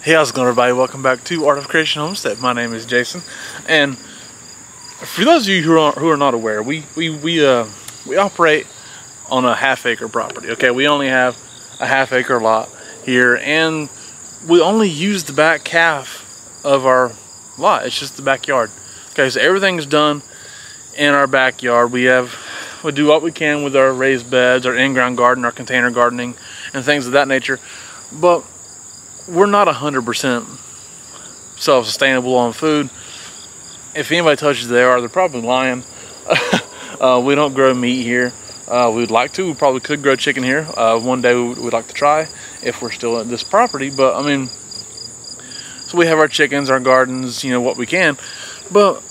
Hey, how's it going, everybody? Welcome back to Art of Creation Homestead. My name is Jason, and for those of you who are not aware, we operate on a half-acre property. Okay, we only have a half-acre lot here, and we only use the back half of our lot. It's just the backyard. Okay, so everything's done in our backyard. We do what we can with our raised beds, our in-ground garden, our container gardening, and things of that nature, but we're not 100% self-sustainable on food. If anybody tells you they are, they're probably lying. We don't grow meat here. We'd like to. We probably could grow chicken here. One day we'd like to try if we're still at this property. But I mean, so we have our chickens, our gardens, what we can. But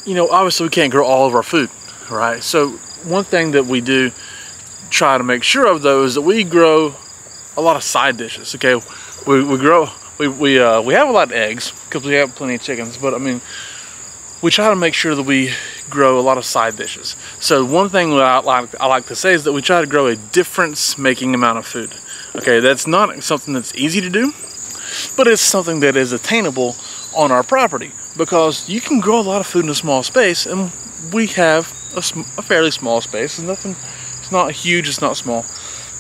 obviously we can't grow all of our food, right? So one thing that we do try to make sure of, though, is that we grow a lot of side dishes. Okay. We have a lot of eggs because we have plenty of chickens, but I mean, we try to make sure that we grow a lot of side dishes. So one thing that I like to say is that we try to grow a difference-making amount of food. Okay, that's not something that's easy to do, but it's something that is attainable on our property, because you can grow a lot of food in a small space, and we have a fairly small space. It's not huge, it's not small,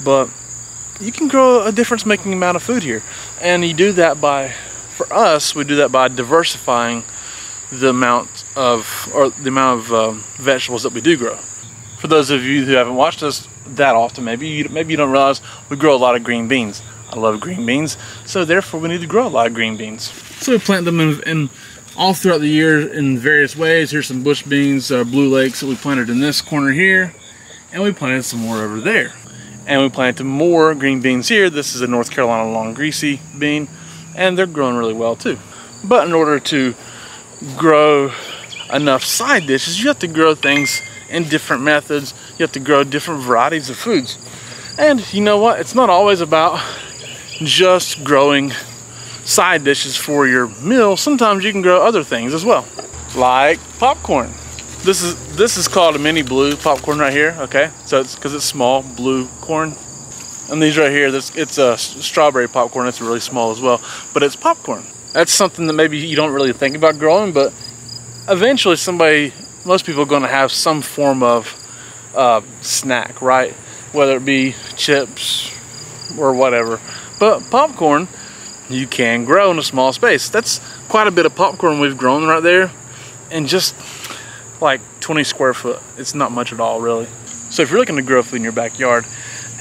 but you can grow a difference-making amount of food here. And you do that for us, we do that by diversifying the amount of vegetables that we do grow. For those of you who haven't watched us that often, maybe you don't realize we grow a lot of green beans. I love green beans, so therefore we need to grow a lot of green beans. So we plant them in all throughout the year in various ways. Here's some bush beans, Blue Lakes, that we planted in this corner here, and we planted some more over there. And we planted more green beans here. This is a North Carolina long greasy bean, and they're growing really well too. But in order to grow enough side dishes, you have to grow things in different methods. You have to grow different varieties of foods. And you know what? It's not always about just growing side dishes for your meal. Sometimes you can grow other things as well, like popcorn. This is called a mini blue popcorn right here. Okay, so it's because it's small blue corn. And these right here, it's a strawberry popcorn. It's really small as well, but it's popcorn. That's something that maybe you don't really think about growing, but eventually most people are going to have some form of snack, right? Whether it be chips or whatever. But popcorn, you can grow in a small space. That's quite a bit of popcorn we've grown right there, and just like 20 square foot. It's not much at all, really. So if you're looking to grow food in your backyard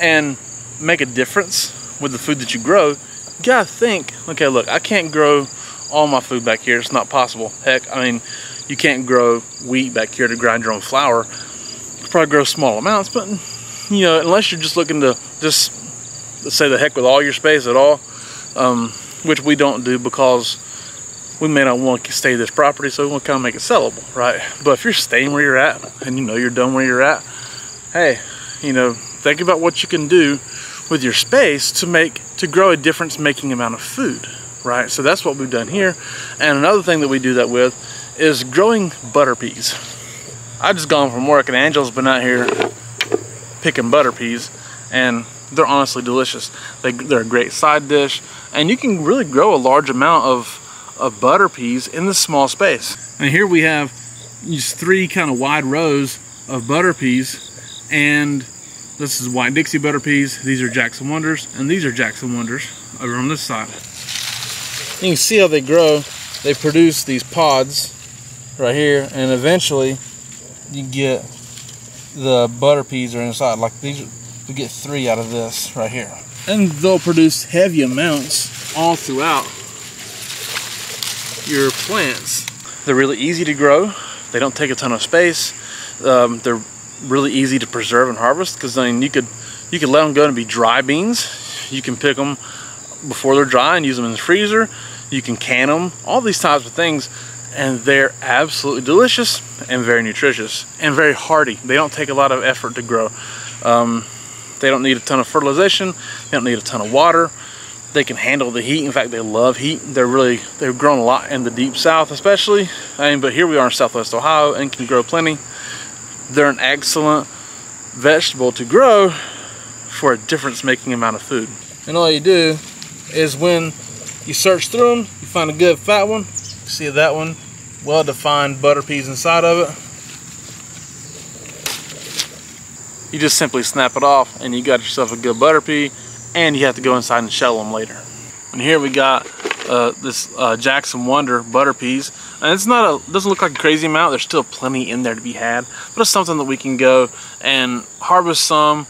and make a difference with the food that you grow, you gotta think, okay, look, I can't grow all my food back here. It's not possible. Heck, I mean, you can't grow wheat back here to grind your own flour. You can probably grow small amounts, but unless you're just looking to let's say the heck with all your space at all, which we don't do because we may not want to stay this property, so we want to kind of make it sellable, right? But if you're staying where you're at and you're done where you're at, hey, think about what you can do with your space to grow a difference-making amount of food, right? So that's what we've done here. And another thing that we do that with is growing butter peas. I just gone from work, and Angela's been out here picking butter peas, and they're honestly delicious. They're a great side dish, and you can really grow a large amount of butter peas in this small space. And here we have these 3 kind of wide rows of butter peas, and this is White Dixie butter peas, these are Jackson Wonders, and these are Jackson Wonders over on this side. You can see how they grow. They produce these pods right here, and eventually you get the butter peas are inside. Like these, we get 3 out of this right here. And they'll produce heavy amounts all throughout your plants. They're really easy to grow. They don't take a ton of space. They're really easy to preserve and harvest, because you could let them go and be dry beans. You can pick them before they're dry and use them in the freezer. You can can them, all these types of things, and they're absolutely delicious and very nutritious and very hardy. They don't take a lot of effort to grow. They don't need a ton of fertilization. They don't need a ton of water. They can handle the heat. In fact, they love heat. They've grown a lot in the deep south, especially. But here we are in Southwest Ohio and can grow plenty. They're an excellent vegetable to grow for a difference-making amount of food. And all you do is when You search through them, you find a good fat one. See that one? Well-defined butter peas inside of it. You just simply snap it off and you got yourself a good butter pea, and you have to go inside and shell them later. And here we got this Jackson Wonder butter peas, and it's not doesn't look like a crazy amount. There's still plenty in there to be had, but it's something that we can go and harvest some,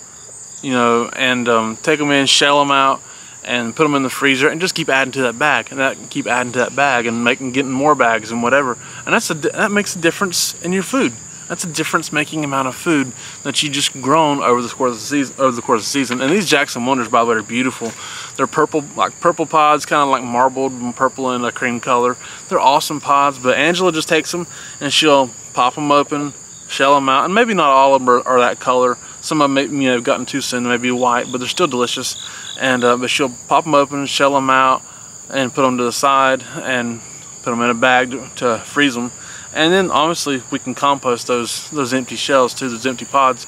you know, and take them in, shell them out, and put them in the freezer, and just keep adding to that bag, and keep adding to that bag, and getting more bags and whatever. And that makes a difference in your food. That's a difference-making amount of food that you just grown over the course of the season. And these Jackson Wonders, by the way, are beautiful. They're purple, like purple pods, kind of like marbled and purple in a cream color. They're awesome pods. But Angela just takes them and she'll pop them open, shell them out, and maybe not all of them are that color. Some of them, have gotten too soon, maybe white, but they're still delicious. And but she'll pop them open, shell them out, and put them to the side, and put them in a bag to freeze them. And then obviously we can compost those empty shells too, those empty pods,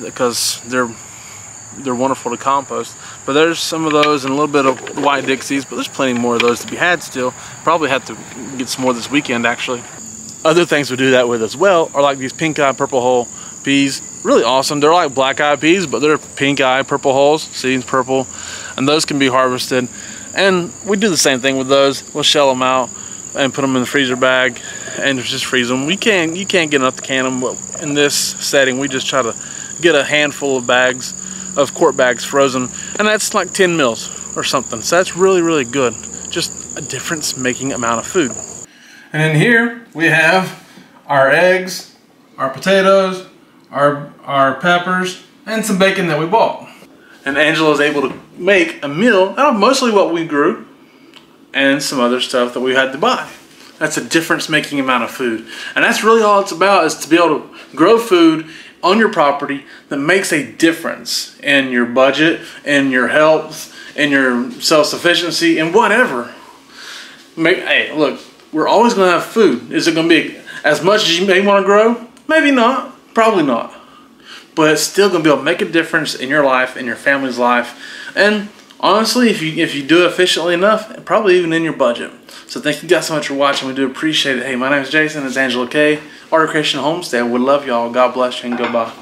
because they're wonderful to compost. But there's some of those and a little bit of white Dixies, but there's plenty more of those to be had still. Probably have to get some more this weekend actually. Other things we do that with as well are like these pink-eye purple hull peas. Really awesome. They're like black-eyed peas, but they're pink-eye purple hulls, seeds purple, and those can be harvested. And we do the same thing with those. We'll shell them out and put them in the freezer bag and just freeze them. You can't get enough to can them, but in this setting we just try to get a handful of bags, of quart bags frozen, and that's like 10 mils or something. So that's really, really good. Just a difference-making amount of food. And in here we have our eggs, our potatoes, our peppers, and some bacon that we bought. And Angela is able to make a meal out of mostly what we grew and some other stuff that we had to buy. That's a difference-making amount of food. And that's really all it's about, is to be able to grow food on your property that makes a difference in your budget, in your health, in your self-sufficiency, and whatever. Hey, look, we're always going to have food. Is it going to be as much as you may want to grow? Maybe not. Probably not. But it's still going to be able to make a difference in your life, in your family's life. And honestly, if you do it efficiently enough, probably even in your budget. So thank you guys so much for watching. We do appreciate it. Hey, my name is Jason. It's Angela K. Art of Creation Homestead. We love y'all. God bless you and goodbye.